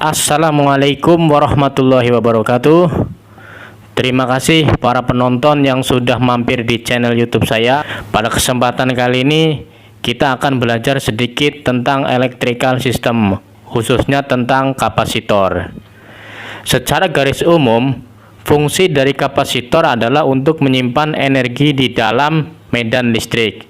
Assalamualaikum warahmatullahi wabarakatuh. Terima kasih para penonton yang sudah mampir di channel YouTube saya. Pada kesempatan kali ini kita akan belajar sedikit tentang electrical system, khususnya tentang kapasitor. Secara garis umum, fungsi dari kapasitor adalah untuk menyimpan energi di dalam medan listrik.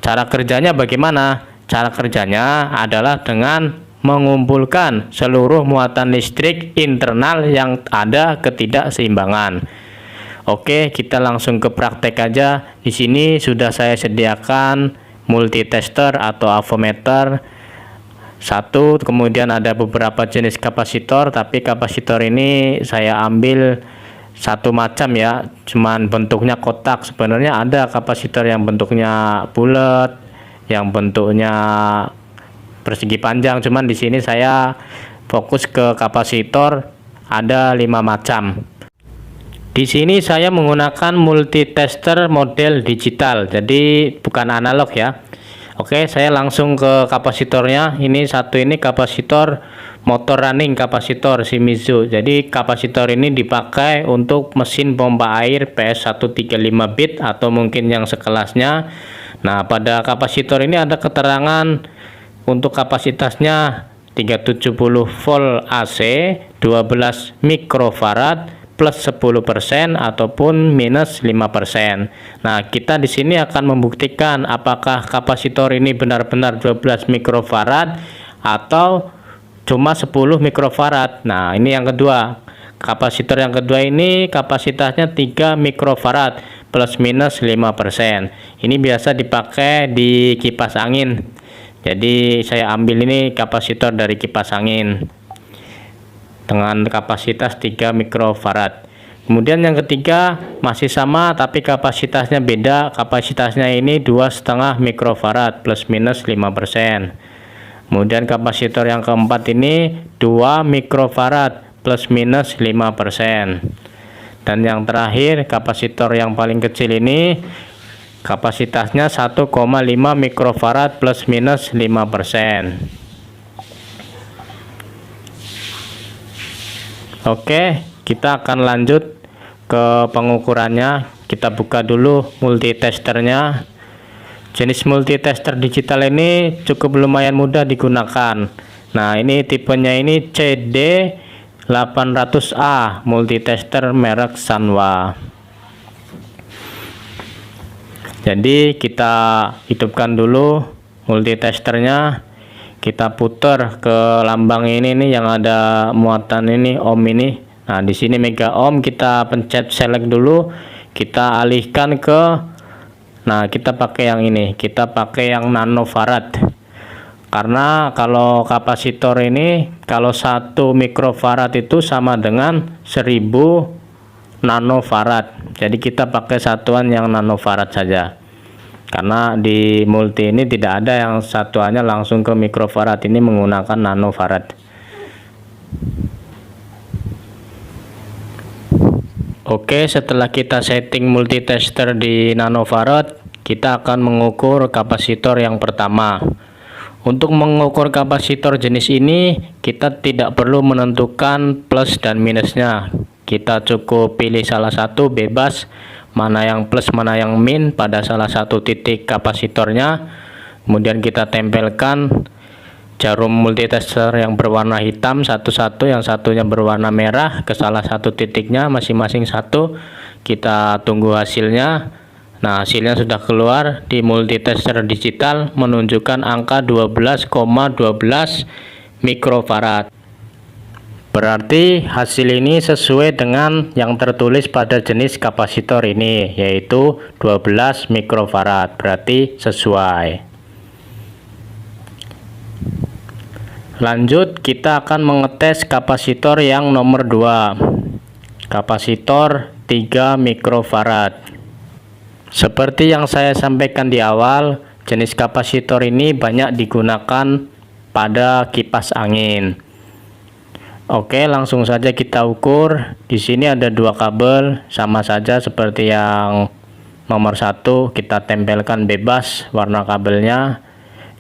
Cara kerjanya bagaimana? Cara kerjanya adalah dengan mengumpulkan seluruh muatan listrik internal yang ada ketidakseimbangan. Oke, kita langsung ke praktek aja. Di sini sudah saya sediakan multitester atau avometer satu, kemudian ada beberapa jenis kapasitor, tapi kapasitor ini saya ambil satu macam ya, cuman bentuknya kotak. Sebenarnya ada kapasitor yang bentuknya bulat, yang bentuknya persegi panjang, cuman di sini saya fokus ke kapasitor ada 5 macam. Di sini saya menggunakan multitester model digital, jadi bukan analog ya. Oke, saya langsung ke kapasitornya. Ini satu, ini kapasitor motor running kapasitor Shimizu. Jadi kapasitor ini dipakai untuk mesin pompa air PS135 bit atau mungkin yang sekelasnya. Nah, pada kapasitor ini ada keterangan untuk kapasitasnya 370 volt AC, 12 mikrofarad plus 10% ataupun minus 5%. Nah, kita di sini akan membuktikan apakah kapasitor ini benar-benar 12 mikrofarad atau cuma 10 mikrofarad. Nah, ini yang kedua. Kapasitor yang kedua ini kapasitasnya 3 mikrofarad plus minus 5%. Ini biasa dipakai di kipas angin. Jadi saya ambil ini kapasitor dari kipas angin dengan kapasitas 3 mikrofarad. Kemudian yang ketiga masih sama tapi kapasitasnya beda. Kapasitasnya ini 2,5 mikrofarad plus minus 5%. Kemudian kapasitor yang keempat ini 2 mikrofarad plus minus 5%. Dan yang terakhir kapasitor yang paling kecil ini kapasitasnya 1,5 mikrofarad plus minus 5%. Oke, kita akan lanjut ke pengukurannya. Kita buka dulu multitesternya. Jenis multitester digital ini cukup lumayan mudah digunakan. Nah, ini tipenya ini CD800A multitester merek Sanwa. Jadi kita hidupkan dulu multitesternya, kita putar ke lambang ini nih yang ada muatan ini ohm ini. Nah, di sini mega ohm, kita pencet select dulu, kita alihkan ke, nah kita pakai yang ini, kita pakai yang nanofarad. Karena kalau kapasitor ini kalau 1 mikrofarad itu sama dengan 1000 nanofarad. Jadi kita pakai satuan yang nanofarad saja. Karena di multi ini tidak ada yang satuannya langsung ke mikrofarad, ini menggunakan nanofarad. Oke, setelah kita setting multitester di nanofarad, kita akan mengukur kapasitor yang pertama. Untuk mengukur kapasitor jenis ini, kita tidak perlu menentukan plus dan minusnya. Kita cukup pilih salah satu bebas, mana yang plus mana yang min pada salah satu titik kapasitornya. Kemudian kita tempelkan jarum multitester yang berwarna hitam satu-satu, yang satunya berwarna merah ke salah satu titiknya masing-masing satu. Kita tunggu hasilnya. Nah, hasilnya sudah keluar di multitester digital, menunjukkan angka 12,12 mikrofarad. Berarti hasil ini sesuai dengan yang tertulis pada jenis kapasitor ini, yaitu 12 mikrofarad. Berarti sesuai. Lanjut, kita akan mengetes kapasitor yang nomor 2. Kapasitor 3 mikrofarad. Seperti yang saya sampaikan di awal, jenis kapasitor ini banyak digunakan pada kipas angin. Oke, langsung saja kita ukur. Di sini ada 2 kabel, sama saja seperti yang nomor 1. Kita tempelkan bebas warna kabelnya.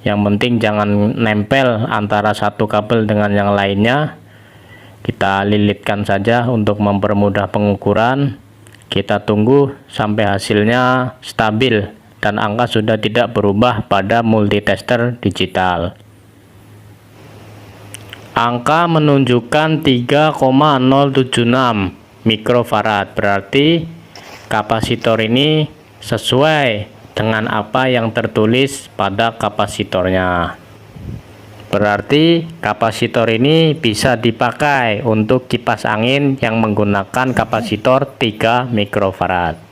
Yang penting jangan nempel antara satu kabel dengan yang lainnya. Kita lilitkan saja untuk mempermudah pengukuran. Kita tunggu sampai hasilnya stabil dan angka sudah tidak berubah pada multitester digital. Angka menunjukkan 3,076 mikrofarad, berarti kapasitor ini sesuai dengan apa yang tertulis pada kapasitornya. Berarti kapasitor ini bisa dipakai untuk kipas angin yang menggunakan kapasitor 3 mikrofarad.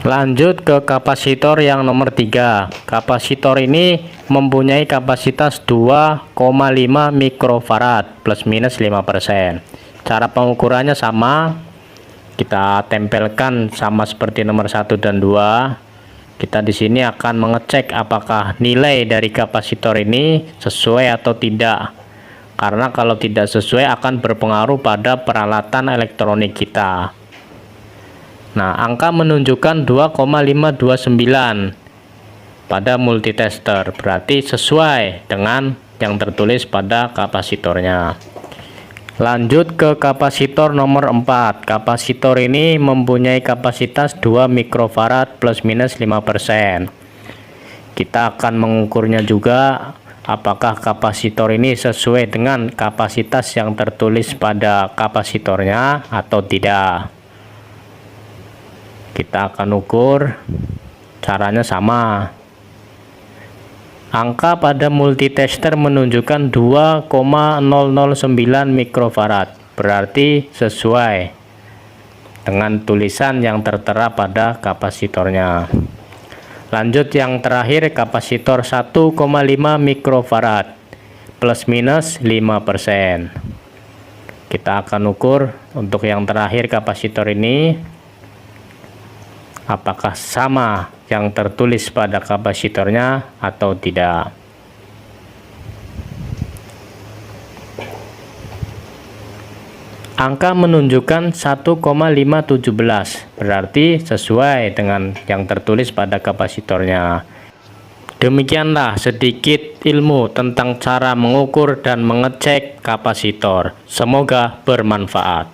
Lanjut ke kapasitor yang nomor 3. Kapasitor ini mempunyai kapasitas 2,5 mikrofarad plus minus 5%. Cara pengukurannya sama, kita tempelkan sama seperti nomor 1 dan 2. Kita di sini akan mengecek apakah nilai dari kapasitor ini sesuai atau tidak. Karena kalau tidak sesuai akan berpengaruh pada peralatan elektronik kita. Nah, angka menunjukkan 2,529 pada multitester, berarti sesuai dengan yang tertulis pada kapasitornya. Lanjut ke kapasitor nomor 4. Kapasitor ini mempunyai kapasitas 2 mikrofarad plus minus 5%. Kita akan mengukurnya juga apakah kapasitor ini sesuai dengan kapasitas yang tertulis pada kapasitornya atau tidak. Kita akan ukur, caranya sama. Angka pada multitester menunjukkan 2,009 mikrofarad, berarti sesuai dengan tulisan yang tertera pada kapasitornya. Lanjut yang terakhir, kapasitor 1,5 mikrofarad plus minus 5%. Kita akan ukur untuk yang terakhir kapasitor ini apakah sama yang tertulis pada kapasitornya atau tidak. Angka menunjukkan 1,517, berarti sesuai dengan yang tertulis pada kapasitornya. Demikianlah sedikit ilmu tentang cara mengukur dan mengecek kapasitor. Semoga bermanfaat.